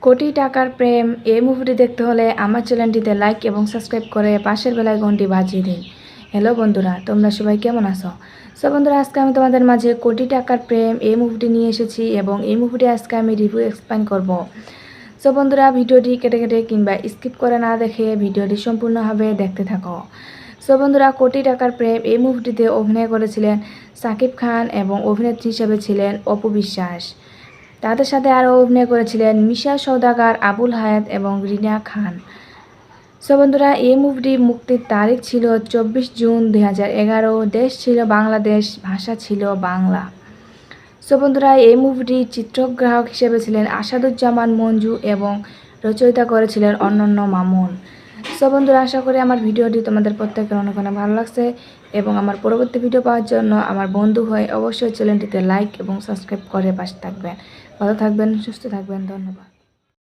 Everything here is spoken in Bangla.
কোটি টাকার প্রেম এই মুভিটি দেখতে হলে আমার চ্যানেলটিতে লাইক এবং সাবস্ক্রাইব করে পাশের বেল আইকনটি বাজিয়ে দিন। হ্যালো বন্ধুরা, তোমরা সবাই কেমন আছো? সো বন্ধুরা, আজকে আমি তোমাদের মাঝে কোটি টাকার প্রেম এই মুভিটি নিয়ে এসেছি এবং এই মুভিটি আজকে আমি রিভিউ এক্সপ্লেইন করব। সো বন্ধুরা, ভিডিওটি কেটে কেটে কিংবা স্কিপ করে না দেখে ভিডিওটি সম্পূর্ণভাবে দেখতে থাকো। সো বন্ধুরা, কোটি টাকার প্রেম এই মুভিটিতে অভিনয় করেছিলেন শাকিব খান এবং অভিনেত্রী হিসেবে ছিলেন অপু বিশ্বাস। তাদের সাথে আরও অভিনয় করেছিলেন মিশা সওদাগর, আবুল হায়াত এবং রিনা খান। সো বন্ধুরা, এই মুভিটি মুক্তির তারিখ ছিল 24 জুন 2011। দেশ ছিল বাংলাদেশ, ভাষা ছিল বাংলা। সো বন্ধুরা, এই মুভিটির চিত্রগ্রাহক হিসেবে ছিলেন আসাদুজ্জামান মঞ্জু এবং রচয়িতা করেছিলেন অনন্য মামুন। সো বন্ধুরা, আশা করি আমার ভিডিওটি তোমাদের প্রত্যেকের অনেক অনেক ভালো লাগছে এবং আমার পরবর্তী ভিডিও পাওয়ার জন্য আমার বন্ধু হয়ে অবশ্যই চ্যানেলটিতে লাইক এবং সাবস্ক্রাইব করে পাশে থাকবেন। ভালো থাকবেন, সুস্থ থাকবেন, ধন্যবাদ।